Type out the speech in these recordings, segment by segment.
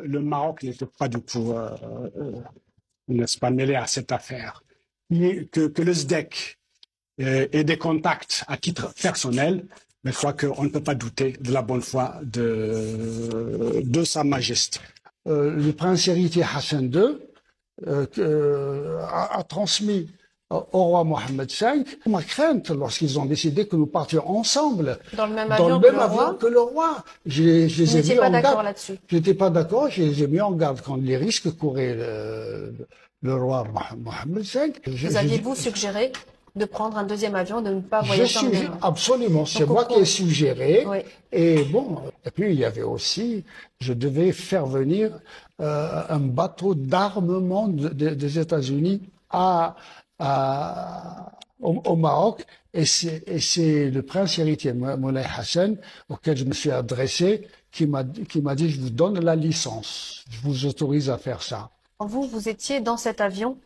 Le Maroc n'était pas du tout, n'est-ce pas, mêlé à cette affaire. Que le SDEC ait des contacts à titre personnel, mais je crois qu'on ne peut pas douter de la bonne foi de Sa Majesté. Le prince héritier Hassan II a transmis au roi Mohammed V ma crainte lorsqu'ils ont décidé que nous partions ensemble dans le même dans avion, le même avion que le roi. Je les ai mis en garde. Je n'étais pas d'accord, je les ai mis en garde contre les risques courait le roi Mohammed V. Vous aviez-vous suggéré de prendre un deuxième avion, de ne pas voyager en même Absolument, c'est moi qui ai suggéré. Oui. Et bon, et puis il y avait aussi, je devais faire venir un bateau d'armement des États-Unis au Maroc, et c'est le prince héritier Moulay Hassan auquel je me suis adressé qui m'a dit je vous donne la licence, je vous autorise à faire ça. Vous étiez dans cet avion.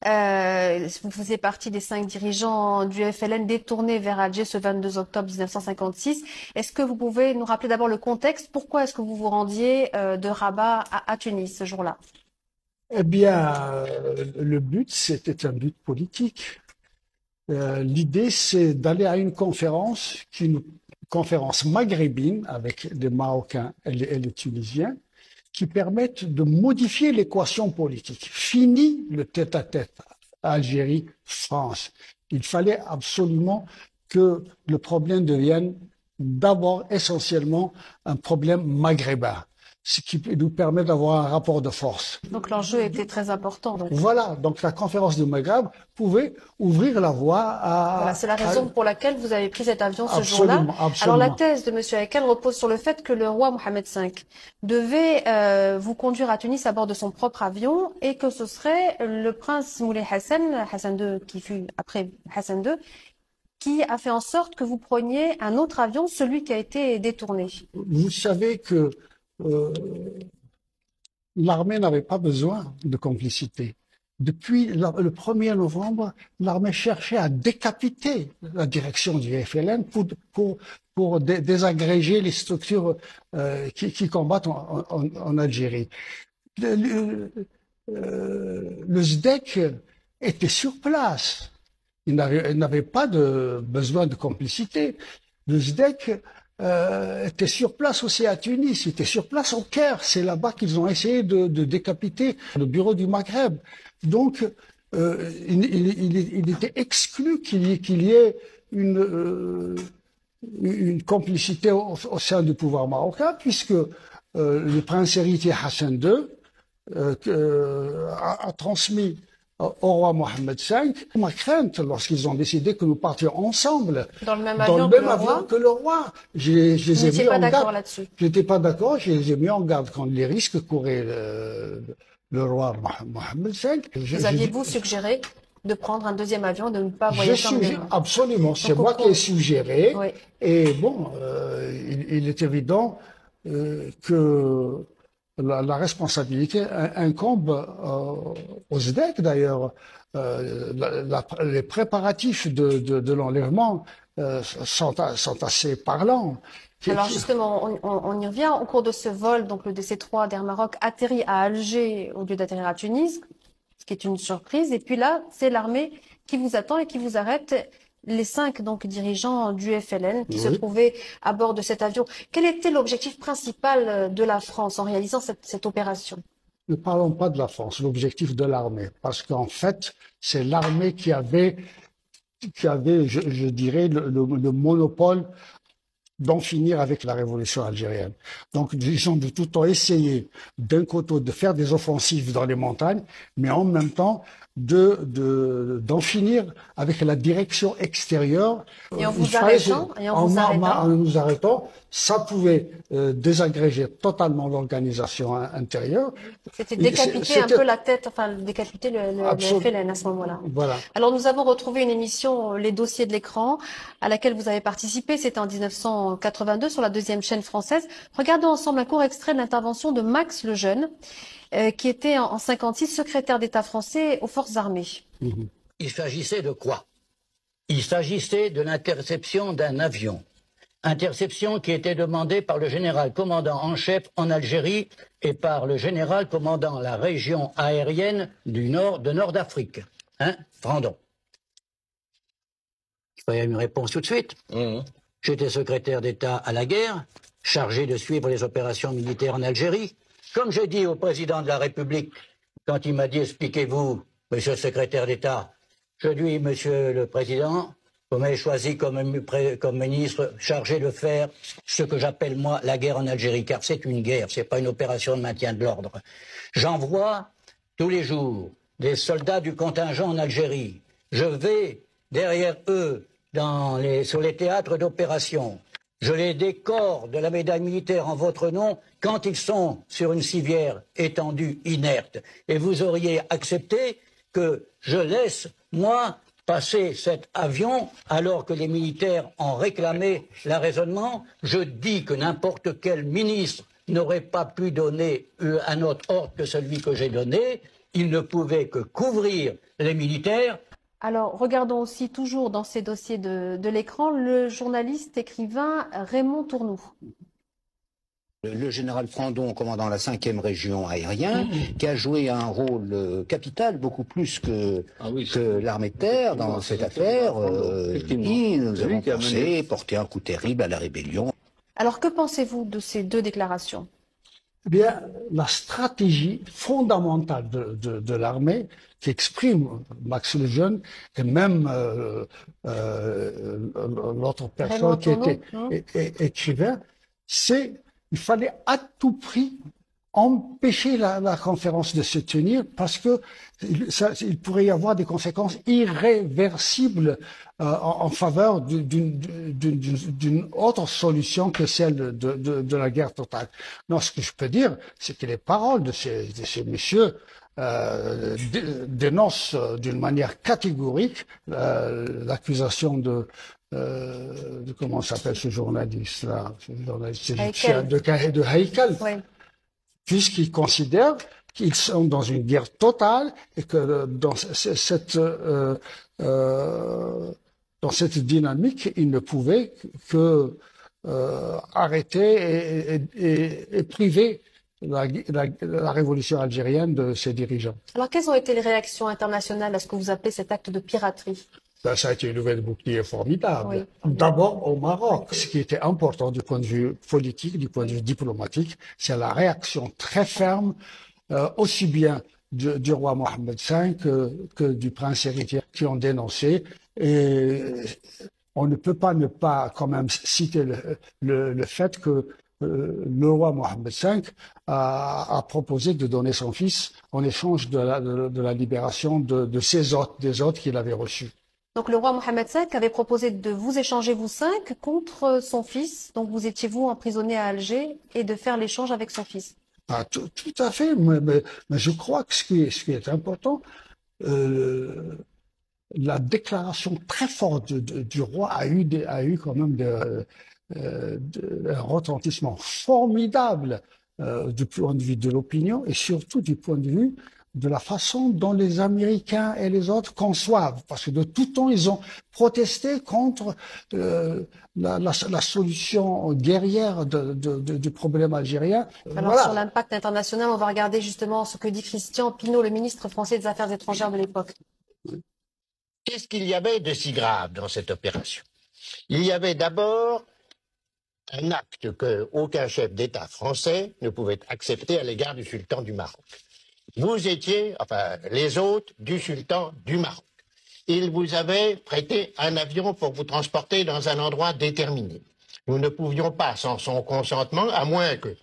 Vous faisiez partie des 5 dirigeants du FLN détournés vers Alger ce 22 octobre 1956. Est-ce que vous pouvez nous rappeler d'abord le contexte? Pourquoi est-ce que vous vous rendiez de Rabat à Tunis ce jour-là? Eh bien, le but, c'était un but politique. L'idée, c'est d'aller à une conférence, conférence maghrébine avec des Marocains et les Tunisiens, qui permettent de modifier l'équation politique. Fini le tête-à-tête Algérie-France. Il fallait absolument que le problème devienne d'abord essentiellement un problème maghrébin, ce qui nous permet d'avoir un rapport de force. Donc l'enjeu était très important. Donc. Voilà, donc la conférence du Maghreb pouvait ouvrir la voie à... Voilà, c'est la raison pour laquelle vous avez pris cet avion ce jour-là. Alors la thèse de M. Haikal repose sur le fait que le roi Mohammed V devait vous conduire à Tunis à bord de son propre avion et que ce serait le prince Moulay Hassan, Hassan II qui fut après Hassan II, qui a fait en sorte que vous preniez un autre avion, celui qui a été détourné. Vous savez que l'armée n'avait pas besoin de complicité. Depuis le 1er novembre, l'armée cherchait à décapiter la direction du FLN pour désagréger les structures qui combattent en Algérie. Le SDEC était sur place. Il n'avait pas besoin de complicité. Le SDEC était sur place aussi à Tunis, il était sur place au Caire. C'est là-bas qu'ils ont essayé de décapiter le bureau du Maghreb. Donc, il était exclu qu'il y ait une complicité au sein du pouvoir marocain, puisque le prince héritier Hassan II a transmis au roi Mohammed V ma crainte lorsqu'ils ont décidé que nous partions ensemble dans le même avion que le roi. Je les ai mis en garde. Là-dessus. Je n'étais pas d'accord, je les ai mis en garde contre les risques courait le roi Mohammed V. Vous aviez-vous suggéré de prendre un deuxième avion, de ne pas voyager en même temps? Absolument, c'est moi qui ai suggéré. Oui. Et bon, il est évident que la responsabilité incombe au SDEC d'ailleurs. Les préparatifs de l'enlèvement sont assez parlants. Alors justement, on y revient. Au cours de ce vol, donc le DC-3 d'Air Maroc atterrit à Alger au lieu d'atterrir à Tunis, ce qui est une surprise. Et puis là, c'est l'armée qui vous attend et qui vous arrête. Les 5 donc dirigeants du FLN qui se trouvaient à bord de cet avion. Quel était l'objectif principal de la France en réalisant cette opération? Ne parlons pas de la France, l'objectif de l'armée, parce qu'en fait, c'est l'armée qui avait, je dirais, le monopole d'en finir avec la révolution algérienne. Donc, ils ont de tout temps essayé, d'un côté, de faire des offensives dans les montagnes, mais en même temps, d'en finir avec la direction extérieure. Et en vous arrêtant, en nous arrêtant, ça pouvait désagréger totalement l'organisation intérieure. C'était décapiter un peu la tête, enfin décapiter le FLN à ce moment-là. Voilà. Alors nous avons retrouvé une émission, Les Dossiers de l'écran, à laquelle vous avez participé. C'était en 1982 sur la 2e chaîne française. Regardons ensemble un court extrait de l'intervention de Max Lejeune, qui était en 56 secrétaire d'État français aux forces armées. Il s'agissait de quoi? Il s'agissait de l'interception d'un avion Interception qui était demandée par le général commandant en chef en Algérie et par le général commandant la région aérienne de Nord d'Afrique. Hein, Frandon. Il fallait une réponse tout de suite. J'étais secrétaire d'État à la guerre, chargé de suivre les opérations militaires en Algérie. Comme j'ai dit au président de la République, quand il m'a dit « Expliquez-vous, monsieur le secrétaire d'État », je lui ai dit « Monsieur le Président, vous m'avez choisi comme ministre chargé de faire ce que j'appelle moi la guerre en Algérie, car c'est une guerre, c'est pas une opération de maintien de l'ordre. J'envoie tous les jours des soldats du contingent en Algérie. Je vais derrière eux sur les théâtres d'opération. Je les décore de la médaille militaire en votre nom quand ils sont sur une civière étendue, inerte. Et vous auriez accepté que je laisse, moi, passer cet avion alors que les militaires en réclamaient l'arraisonnement. Je dis que n'importe quel ministre n'aurait pas pu donner un autre ordre que celui que j'ai donné. Il ne pouvait que couvrir les militaires. Alors, regardons aussi toujours dans ces dossiers de l'écran le journaliste écrivain Raymond Tournoux. Le général Frandon, commandant la 5e région aérienne, qui a joué un rôle capital, beaucoup plus que l'armée de terre dans cette affaire, qui nous avons pensé porter un coup terrible à la rébellion. Alors, que pensez-vous de ces deux déclarations? Eh bien, la stratégie fondamentale de l'armée qu'exprime Max Lejeune et même l'autre personne qui était écrivain, c'est il fallait à tout prix empêcher la conférence de se tenir parce que il pourrait y avoir des conséquences irréversibles en faveur d'une autre solution que celle de la guerre totale. Non, ce que je peux dire, c'est que les paroles de ces messieurs dénoncent d'une manière catégorique l'accusation de comment s'appelle ce journaliste là, égyptien de Haïkel. Oui. Puisqu'ils considèrent qu'ils sont dans une guerre totale et que dans cette dynamique, ils ne pouvaient que arrêter et priver la révolution algérienne de ses dirigeants. Alors, quelles ont été les réactions internationales à ce que vous appelez cet acte de piraterie? Ben, ça a été une nouvelle bouclier formidable. Oui. D'abord au Maroc. Ce qui était important du point de vue politique, du point de vue diplomatique, c'est la réaction très ferme, aussi bien du roi Mohammed V que du prince héritier qui ont dénoncé. Et on ne peut pas ne pas quand même citer le fait que le roi Mohammed V a proposé de donner son fils en échange de la libération de ses hôtes, des hôtes qu'il avait reçus. Donc le roi Mohammed V avait proposé de vous échanger vous cinq contre son fils, donc vous étiez vous emprisonné à Alger, et de faire l'échange avec son fils. Ah, tout à fait, mais je crois que ce qui est important, la déclaration très forte du roi a eu quand même un retentissement formidable du point de vue de l'opinion et surtout du point de vue de la façon dont les Américains et les autres conçoivent. Parce que de tout temps, ils ont protesté contre la solution guerrière du problème algérien. Alors voilà. Sur l'impact international, on va regarder justement ce que dit Christian Pineau, le ministre français des Affaires étrangères de l'époque. Qu'est-ce qu'il y avait de si grave dans cette opération? Il y avait d'abord un acte qu'aucun chef d'État français ne pouvait accepter à l'égard du sultan du Maroc. Vous étiez, enfin les hôtes du sultan du Maroc. Il vous avait prêté un avion pour vous transporter dans un endroit déterminé. Nous ne pouvions pas, sans son consentement, à moins que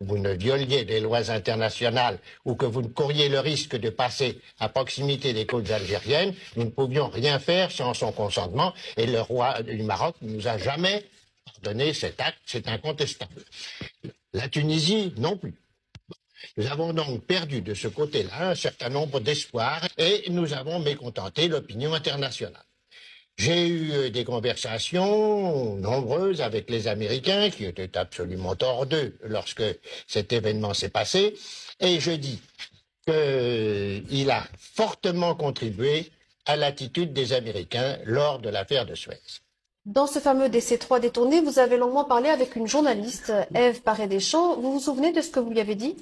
vous ne violiez des lois internationales ou que vous ne couriez le risque de passer à proximité des côtes algériennes, nous ne pouvions rien faire sans son consentement et le roi du Maroc ne nous a jamais pardonné cet acte, c'est incontestable. La Tunisie non plus. Nous avons donc perdu de ce côté-là un certain nombre d'espoirs et nous avons mécontenté l'opinion internationale. J'ai eu des conversations nombreuses avec les Américains qui étaient absolument hors d'eux lorsque cet événement s'est passé et je dis qu'il a fortement contribué à l'attitude des Américains lors de l'affaire de Suez. Dans ce fameux DC-3 détourné, vous avez longuement parlé avec une journaliste, Ève Paré-Deschamps. Vous vous souvenez de ce que vous lui avez dit?